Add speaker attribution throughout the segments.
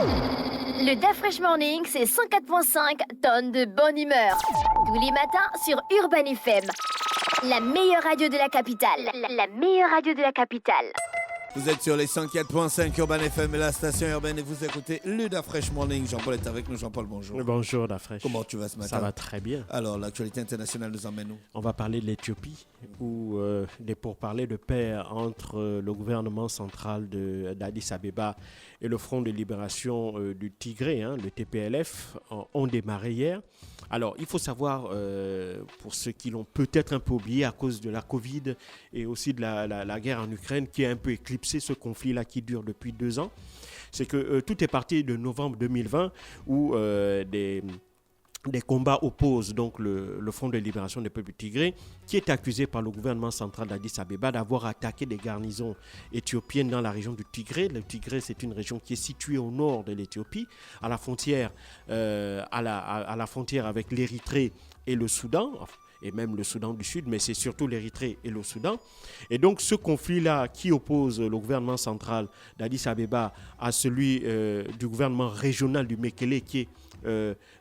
Speaker 1: Le DAF Fresh Morning, c'est 104.5 tonnes de bonne humeur. Tous les matins sur Urban FM. La meilleure radio de la capitale. La meilleure radio de la capitale.
Speaker 2: Vous êtes sur les 104.5 Urban FM et la station urbaine et vous écoutez le DAF Fresh Morning. Jean-Paul est avec nous. Jean-Paul, bonjour.
Speaker 3: Bonjour, DAF Fresh.
Speaker 2: Comment tu vas ce matin?
Speaker 3: Ça va très bien.
Speaker 2: Alors, l'actualité internationale nous emmène où?
Speaker 3: On va parler de l'Éthiopie, où des pourparlers de paix entre le gouvernement central d'Addis Abeba et le Front de libération du Tigré, le TPLF, ont démarré hier. Alors, il faut savoir, pour ceux qui l'ont peut-être un peu oublié à cause de la Covid et aussi de la guerre en Ukraine, qui a un peu éclipsé ce conflit-là qui dure depuis 2 ans, c'est que tout est parti de novembre 2020 où des combats opposent donc le Front de libération des peuples tigrés, qui est accusé par le gouvernement central d'Addis Abeba d'avoir attaqué des garnisons éthiopiennes dans la région du Tigré. Le Tigré, c'est une région qui est située au nord de l'Éthiopie, à la frontière, à la frontière avec l'Érythrée et le Soudan, et même le Soudan du Sud, mais c'est surtout l'Érythrée et le Soudan. Et donc ce conflit-là qui oppose le gouvernement central d'Addis Abeba à celui du gouvernement régional du Mekele, qui est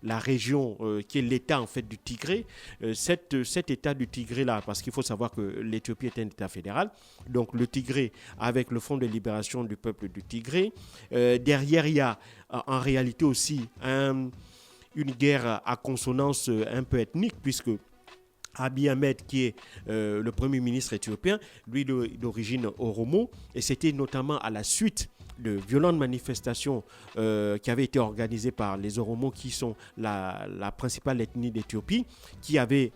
Speaker 3: la région, qui est l'état en fait du Tigré, cet état du Tigré-là, parce qu'il faut savoir que l'Éthiopie est un état fédéral, donc le Tigré avec le Front de libération du peuple du Tigré. Derrière, il y a en réalité aussi une guerre à consonance un peu ethnique, puisque Abiy Ahmed, qui est le premier ministre éthiopien, lui d'origine Oromo, et c'était notamment à la suite de violentes manifestations qui avaient été organisées par les Oromos, qui sont la principale ethnie d'Éthiopie, qui avaient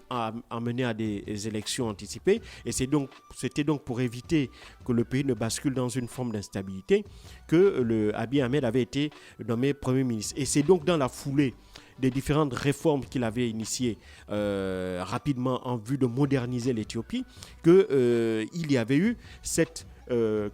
Speaker 3: amené à des élections anticipées. Et c'était donc pour éviter que le pays ne bascule dans une forme d'instabilité que Abiy Ahmed avait été nommé Premier ministre. Et c'est donc dans la foulée des différentes réformes qu'il avait initiées rapidement en vue de moderniser l'Éthiopie qu'il y avait eu cette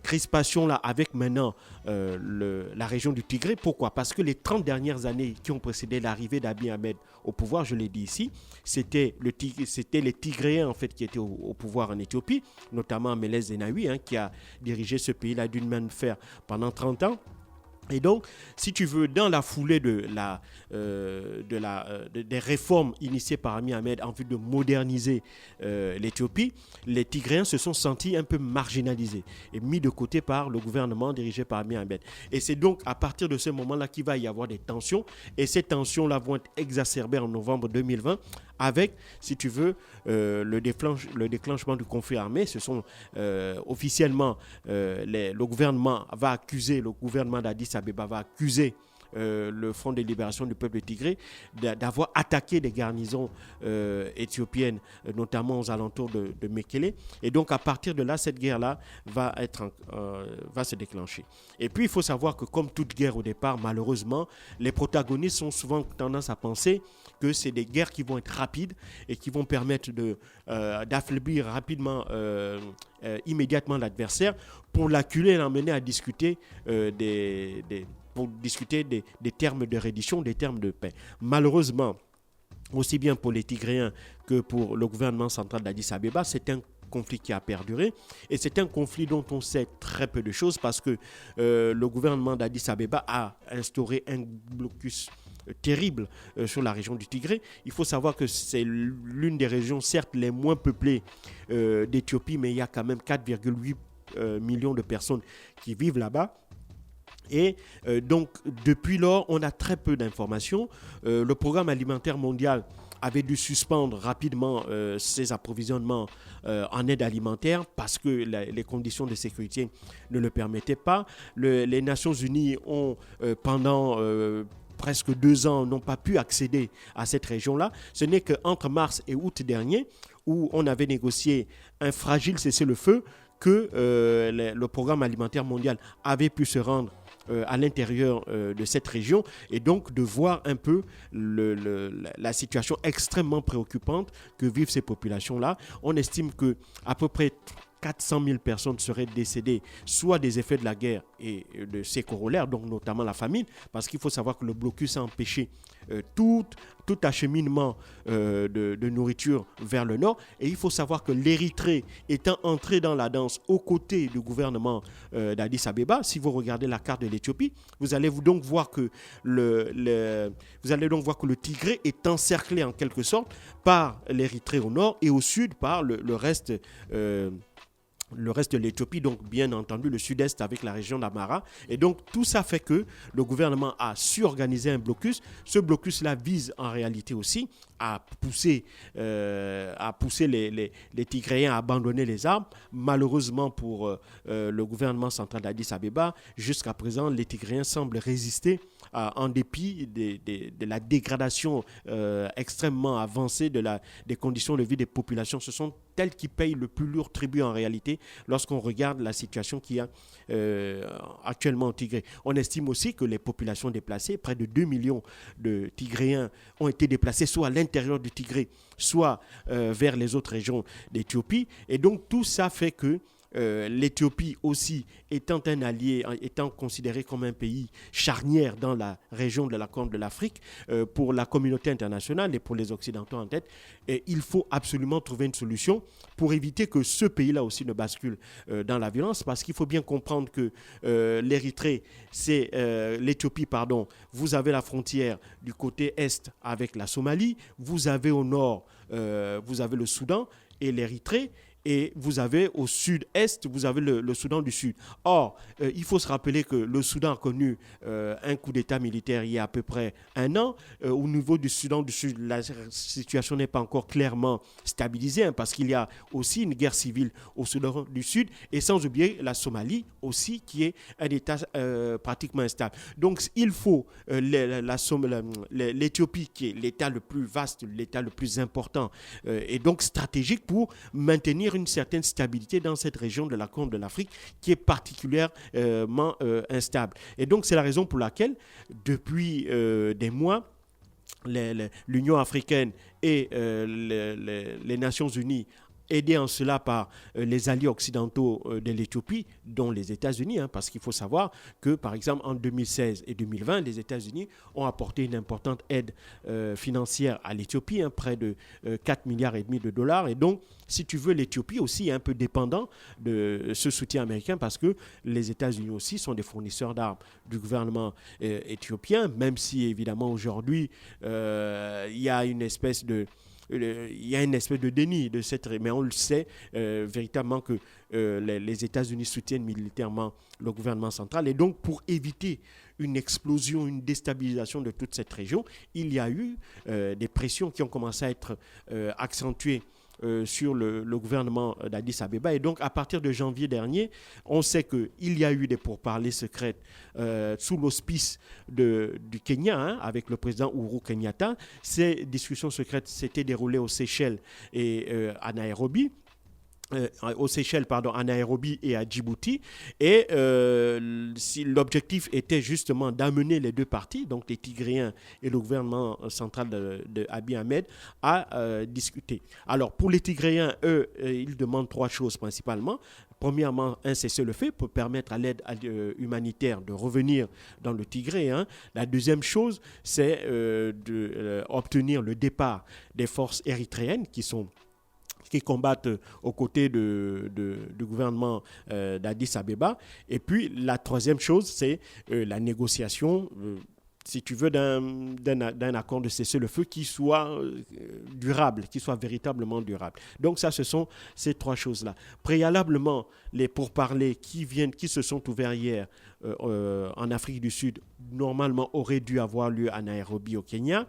Speaker 3: crispation-là avec maintenant la région du Tigré. Pourquoi? Parce que les 30 dernières années qui ont précédé l'arrivée d'Abiy Ahmed au pouvoir, je l'ai dit ici, c'était les Tigréens en fait qui étaient au pouvoir en Éthiopie, notamment Meles Zenawi, qui a dirigé ce pays-là d'une main de fer pendant 30 ans. Et donc, si tu veux, dans la foulée des réformes initiées par Abiy Ahmed en vue de moderniser l'Éthiopie, les Tigréens se sont sentis un peu marginalisés et mis de côté par le gouvernement dirigé par Abiy Ahmed. Et c'est donc à partir de ce moment-là qu'il va y avoir des tensions. Et ces tensions-là vont être exacerbées en novembre 2020 avec, si tu veux, le déclenchement du conflit armé. Ce sont officiellement, le gouvernement d'Addis Abeba va accuser le Front de libération du peuple tigré d'avoir attaqué des garnisons éthiopiennes, notamment aux alentours de Mekele. Et donc, à partir de là, cette guerre-là va se déclencher. Et puis, il faut savoir que, comme toute guerre au départ, malheureusement, les protagonistes ont souvent tendance à penser que c'est des guerres qui vont être rapides et qui vont permettre d'affaiblir rapidement, immédiatement l'adversaire pour l'acculer et l'emmener à discuter pour discuter des termes de reddition, des termes de paix. Malheureusement, aussi bien pour les Tigréens que pour le gouvernement central d'Addis Abeba, c'est un conflit qui a perduré et c'est un conflit dont on sait très peu de choses parce que le gouvernement d'Addis Abeba a instauré un blocus terrible sur la région du Tigré. Il faut savoir que c'est l'une des régions certes les moins peuplées d'Éthiopie, mais il y a quand même 4,8 millions de personnes qui vivent là-bas. Et donc, depuis lors, on a très peu d'informations. Le programme alimentaire mondial avait dû suspendre rapidement ses approvisionnements en aide alimentaire parce que les conditions de sécurité ne le permettaient pas. Les Nations Unies ont, pendant presque 2 ans, n'ont pas pu accéder à cette région-là. Ce n'est qu'entre mars et août dernier, où on avait négocié un fragile cessez-le-feu, que le programme alimentaire mondial avait pu se rendre à l'intérieur de cette région et donc de voir un peu la situation extrêmement préoccupante que vivent ces populations-là. On estime qu'à peu près 400 000 personnes seraient décédées, soit des effets de la guerre et de ses corollaires, donc notamment la famine, parce qu'il faut savoir que le blocus a empêché tout acheminement de nourriture vers le nord. Et il faut savoir que l'Érythrée étant entrée dans la danse aux côtés du gouvernement d'Addis Abeba, si vous regardez la carte de l'Éthiopie, vous allez donc voir que le Tigré est encerclé en quelque sorte par l'Érythrée au nord et au sud par le reste de l'Éthiopie, donc bien entendu le sud-est avec la région d'Amara. Et donc tout ça fait que le gouvernement a su organiser un blocus. Ce blocus-là vise en réalité aussi à pousser les Tigréens à abandonner les armes. Malheureusement pour le gouvernement central d'Addis Abeba, jusqu'à présent, les Tigréens semblent résister en dépit de la dégradation extrêmement avancée des conditions de vie des populations. Ce sont elles qui payent le plus lourd tribut en réalité lorsqu'on regarde la situation qu'il y a actuellement au Tigré. On estime aussi que les populations déplacées, près de 2 millions de Tigréens ont été déplacés soit à l'intérieur du Tigré, soit vers les autres régions d'Éthiopie. Et donc tout ça fait que l'Éthiopie aussi étant un allié, étant considéré comme un pays charnière dans la région de la Corne de l'Afrique, pour la communauté internationale et pour les Occidentaux en tête, il faut absolument trouver une solution pour éviter que ce pays-là aussi ne bascule dans la violence, parce qu'il faut bien comprendre que l'Éthiopie, vous avez la frontière du côté est avec la Somalie, vous avez au nord, vous avez le Soudan et l'Érythrée, et vous avez au sud-est, vous avez le Soudan du Sud. Or, il faut se rappeler que le Soudan a connu un coup d'État militaire il y a à peu près un an. Au niveau du Soudan du Sud, la situation n'est pas encore clairement stabilisée, parce qu'il y a aussi une guerre civile au Soudan du Sud, et sans oublier la Somalie aussi, qui est un État pratiquement instable. Donc, il faut l'Éthiopie, qui est l'État le plus vaste, l'État le plus important, et donc stratégique pour maintenir une certaine stabilité dans cette région de la Corne de l'Afrique qui est particulièrement instable. Et donc, c'est la raison pour laquelle, depuis des mois, l'Union africaine et les Nations unies, aidés en cela par les alliés occidentaux de l'Éthiopie, dont les États-Unis, parce qu'il faut savoir que, par exemple, en 2016 et 2020, les États-Unis ont apporté une importante aide financière à l'Éthiopie, près de 4,5 milliards de dollars. Et donc, si tu veux, l'Éthiopie aussi est un peu dépendant de ce soutien américain, parce que les États-Unis aussi sont des fournisseurs d'armes du gouvernement éthiopien, même si, évidemment, aujourd'hui, il y a une espèce de déni de cette... Mais on le sait véritablement que les États-Unis soutiennent militairement le gouvernement central. Et donc, pour éviter une explosion, une déstabilisation de toute cette région, il y a eu des pressions qui ont commencé à être accentuées sur le gouvernement d'Addis Abeba. Et donc, à partir de janvier dernier, on sait qu'il y a eu des pourparlers secrets sous l'auspice du Kenya, avec le président Uhuru Kenyatta. Ces discussions secrètes s'étaient déroulées aux Seychelles et à Nairobi. À Nairobi et à Djibouti. Et l'objectif était justement d'amener les deux parties, donc les Tigréens et le gouvernement central de Abiy Ahmed, à discuter. Alors, pour les Tigréens, eux, ils demandent 3 choses principalement. Premièrement, un cessez-le-feu pour permettre à l'aide humanitaire de revenir dans le Tigré. La deuxième chose, c'est d'obtenir le départ des forces érythréennes qui combattent aux côtés du gouvernement d'Addis Abeba. Et puis, la troisième chose, c'est la négociation, si tu veux, d'un accord de cessez-le-feu qui soit durable, qui soit véritablement durable. Donc ça, ce sont ces 3 choses-là. Préalablement, les pourparlers qui se sont ouverts hier en Afrique du Sud, normalement auraient dû avoir lieu à Nairobi, au Kenya.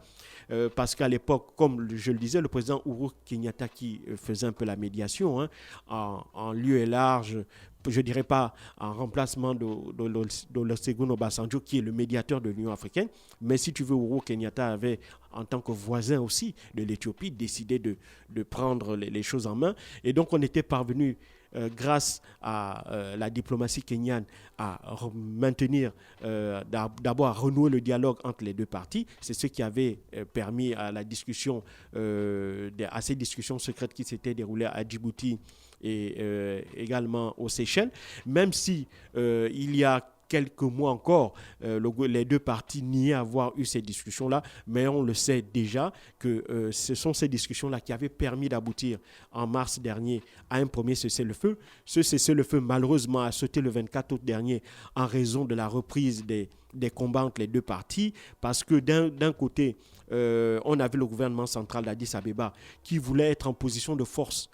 Speaker 3: Parce qu'à l'époque, comme je le disais, le président Uhuru Kenyatta qui faisait un peu la médiation, en lieu et large, je ne dirais pas en remplacement d'Olusegun Obasanjo, qui est le médiateur de l'Union africaine, mais si tu veux, Uhuru Kenyatta avait, en tant que voisin aussi de l'Éthiopie, décidé de prendre les choses en main. Et donc, on était parvenu grâce à la diplomatie kenyane, à maintenir, d'abord à renouer le dialogue entre les deux parties. C'est ce qui avait permis à la discussion, à ces discussions secrètes qui s'étaient déroulées à Djibouti et également aux Seychelles. Même si il y a quelques mois encore, les deux parties niaient avoir eu ces discussions-là, mais on le sait déjà que ce sont ces discussions-là qui avaient permis d'aboutir en mars dernier à un premier cessez-le-feu. Ce cessez-le-feu, malheureusement, a sauté le 24 août dernier en raison de la reprise des combats entre les deux parties, parce que d'un côté, on avait le gouvernement central d'Addis Abeba qui voulait être en position de force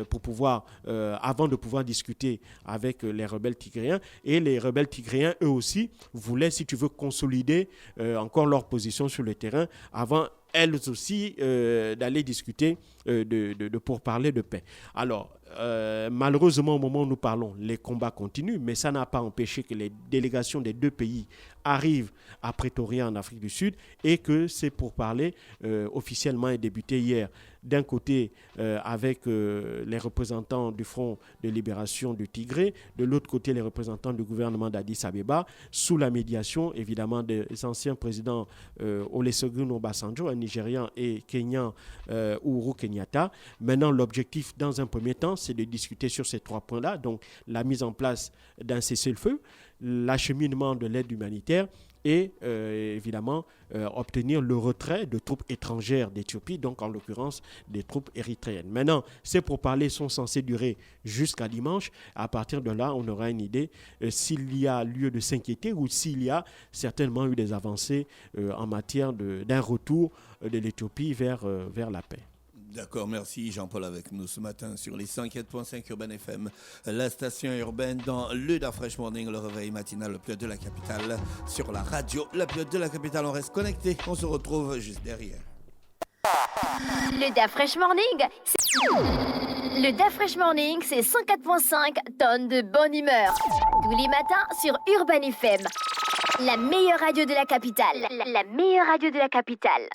Speaker 3: pour pouvoir, avant de pouvoir discuter avec les rebelles tigréens. Et les rebelles tigréens, eux aussi, voulaient, si tu veux, consolider encore leur position sur le terrain avant elles aussi d'aller discuter pour parler de paix. Alors, malheureusement, au moment où nous parlons, les combats continuent, mais ça n'a pas empêché que les délégations des deux pays arrivent à Pretoria, en Afrique du Sud, et que ces pourparlers officiellement aient débuté hier. D'un côté, avec les représentants du Front de libération du Tigré, de l'autre côté, les représentants du gouvernement d'Addis Abeba, sous la médiation, évidemment, des anciens présidents Olusegun Obasanjo, un Nigérian, et Kenyan, Uhuru Kenyatta. Maintenant, l'objectif, dans un premier temps, c'est de discuter sur ces trois points-là, donc la mise en place d'un cessez-le-feu, l'acheminement de l'aide humanitaire et évidemment obtenir le retrait de troupes étrangères d'Éthiopie, donc en l'occurrence des troupes érythréennes. Maintenant, ces pourparlers sont censés durer jusqu'à dimanche. À partir de là, on aura une idée s'il y a lieu de s'inquiéter ou s'il y a certainement eu des avancées en matière d'un retour de l'Éthiopie vers la paix.
Speaker 2: D'accord, merci Jean-Paul avec nous ce matin sur les 104.5 Urban FM, la station urbaine dans le Da Fresh Morning, le réveil matinal le plus de la capitale, sur la radio la plus de la capitale. On reste connecté, on se retrouve juste derrière.
Speaker 1: Le Da Fresh Morning, c'est 104.5 tonnes de bonne humeur. Tous les matins sur Urban FM, la meilleure radio de la capitale. La meilleure radio de la capitale.